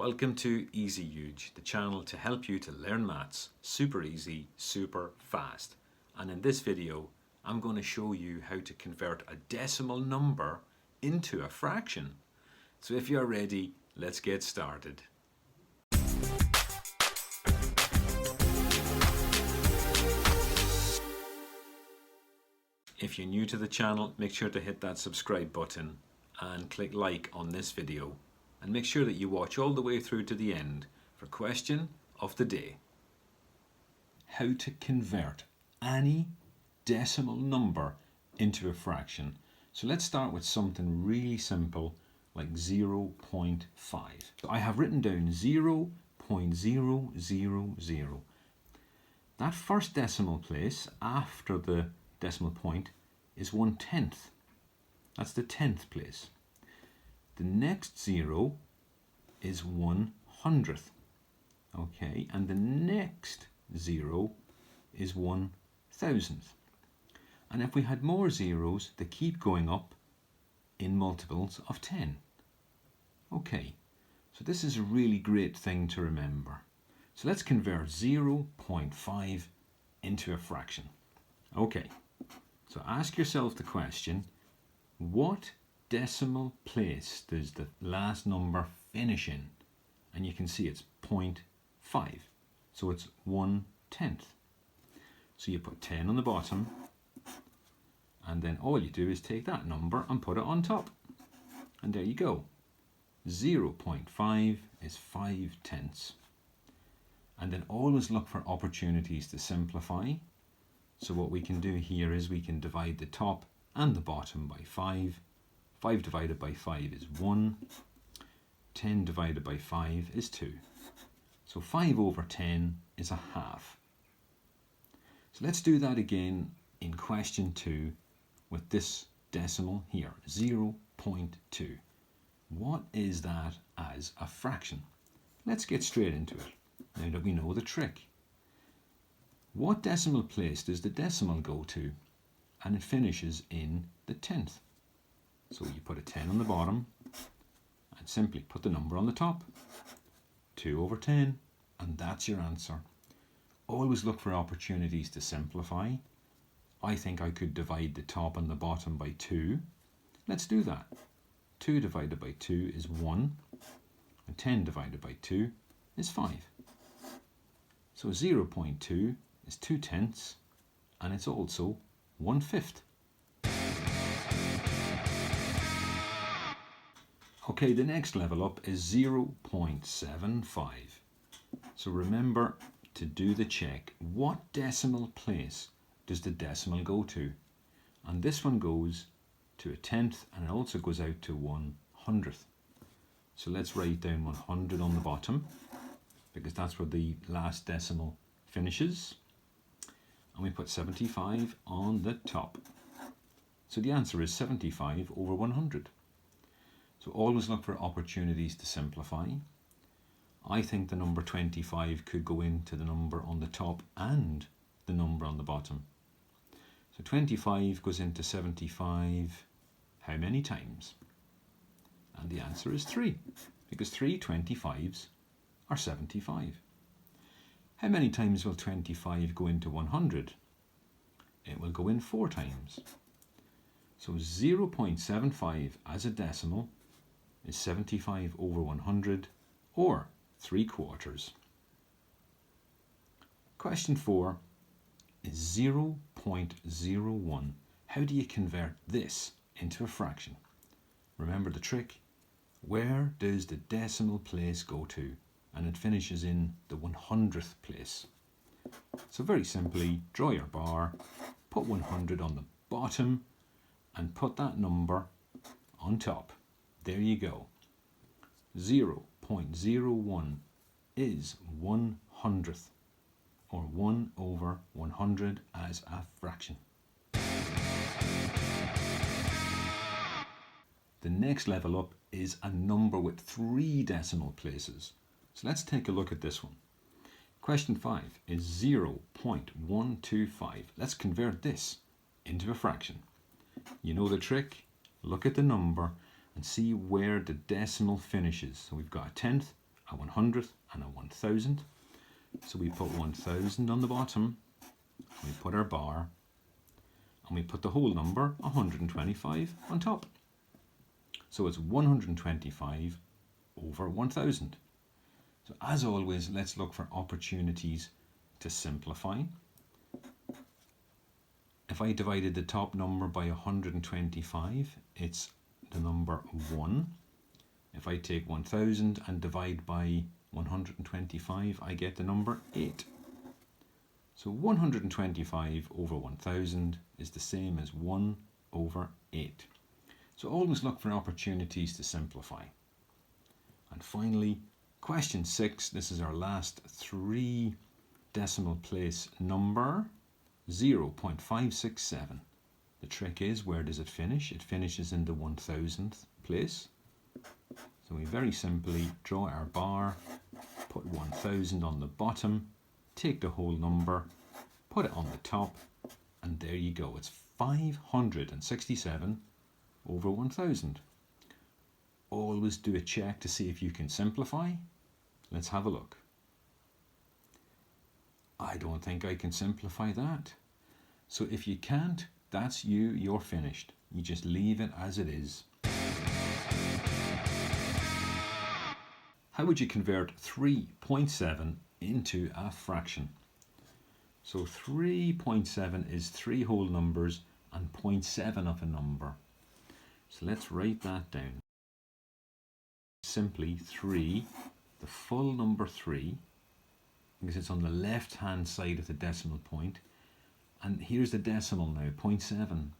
Welcome to EasyEuge, the channel to help you to learn maths super easy, super fast. And in this video, I'm going to show you how to convert a decimal number into a fraction. So if you're ready, let's get started. If you're new to the channel, make sure to hit that subscribe button and click like on this video. And make sure that you watch all the way through to the end for question of the day. How to convert any decimal number into a fraction. So let's start with something really simple like 0.5. So I have written down 0.000. That first decimal place after the decimal point is 1/10. That's the 10th place. The next 0 is 1/100th. Okay, and the next 0 is 1,000th. And if we had more zeros, they keep going up in multiples of 10. Okay, so this is a really great thing to remember. So let's convert 0.5 into a fraction. Okay, so ask yourself the question, what decimal place does the last number finish in? And you can see it's 0.5, so it's 1/10. So you put 10 on the bottom, and then all you do is take that number and put it on top, and there you go. 0.5 is 5/10. And then always look for opportunities to simplify. So what we can do here is we can divide the top and the bottom by 5. 5 divided by 5 is 1. 10 divided by 5 is 2. So 5/10 is a half. So let's do that again in question 2 with this decimal here, 0.2. What is that as a fraction? Let's get straight into it, now that we know the trick. What decimal place does the decimal go to? And it finishes in the 10th. So you put a 10 on the bottom and simply put the number on the top. 2/10, and that's your answer. Always look for opportunities to simplify. I think I could divide the top and the bottom by 2. Let's do that. 2 divided by 2 is 1, and 10 divided by 2 is 5. So 0.2 is 2/10, and it's also 1/5. Okay, the next level up is 0.75. So remember to do the check. What decimal place does the decimal go to? And this one goes to a 10th, and it also goes out to 1/100th. So let's write down 100 on the bottom, because that's where the last decimal finishes. And we put 75 on the top. So the answer is 75/100. So always look for opportunities to simplify. I think the number 25 could go into the number on the top and the number on the bottom. So 25 goes into 75 how many times? And the answer is 3, because 3 25s are 75. How many times will 25 go into 100? It will go in 4 times. So 0.75 as a decimal is 75/100, or 3/4. Question 4 is 0.01. How do you convert this into a fraction? Remember the trick. Where does the decimal place go to? And it finishes in the 100th place. So very simply, draw your bar, put 100 on the bottom, and put that number on top. There you go. 0.01 is 1/100th, or 1/100 as a fraction. The next level up is a number with 3 decimal places. So let's take a look at this one. Question 5 is 0.125. Let's convert this into a fraction. You know the trick. Look at the number and see where the decimal finishes. So we've got a 10th, a 100th and a 1000. So we put 1000 on the bottom, we put our bar, and we put the whole number 125 on top. So it's 125 over 1000. So as always, let's look for opportunities to simplify. If I divided the top number by 125, it's the number 1. If I take 1000 and divide by 125, I get the number 8. So 125 over 1000 is the same as 1 over 8. So always look for opportunities to simplify. And finally, question 6, this is our last 3 decimal place number, 0.567. The trick is, where does it finish? It finishes in the 1000th place. So we very simply draw our bar, put 1000 on the bottom, take the whole number, put it on the top, and there you go. It's 567 over 1000. Always do a check to see if you can simplify. Let's have a look. I don't think I can simplify that. So if you can't, that's you're finished. You just leave it as it is. How would you convert 3.7 into a fraction? So 3.7 is 3 whole numbers and 0.7 of a number. So let's write that down. Simply 3, the full number 3, because it's on the left hand side of the decimal point. And here's the decimal now, 0.7.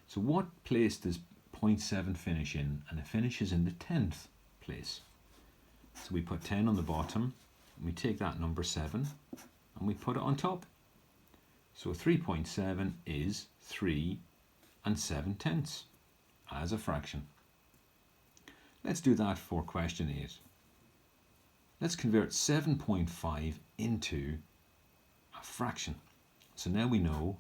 So what place does 0.7 finish in? And it finishes in the 10th place. So we put 10 on the bottom, and we take that number 7, and we put it on top. So 3.7 is 3 7/10 as a fraction. Let's do that for question 8. Let's convert 7.5 into a fraction. So now we know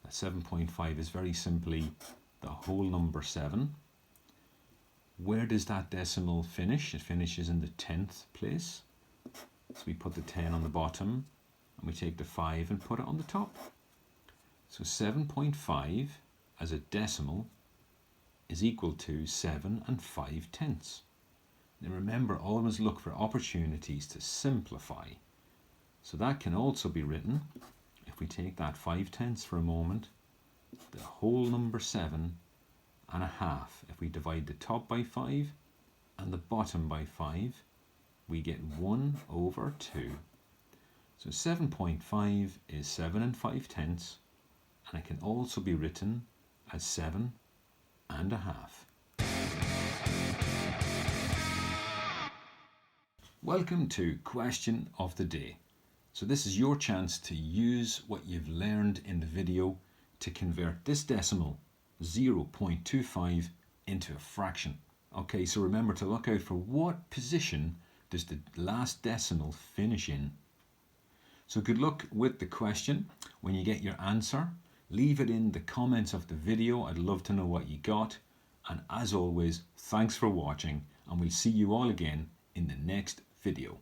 that 7.5 is very simply the whole number 7. Where does that decimal finish? It finishes in the 10th place. So we put the 10 on the bottom, and we take the 5 and put it on the top. So 7.5 as a decimal is equal to 7 5/10. Now remember, always look for opportunities to simplify. So that can also be written, if we take that 5/10 for a moment, the whole number 7 and a half. If we divide the top by 5 and the bottom by 5, we get 1 over 2. So 7.5 is 7 5/10, and it can also be written as 7 1/2. Welcome to question of the day. So this is your chance to use what you've learned in the video to convert this decimal 0.25 into a fraction. Okay, so remember to look out for what position does the last decimal finish in. So good luck with the question. When you get your answer, leave it in the comments of the video. I'd love to know what you got. And as always, thanks for watching, and we'll see you all again in the next video.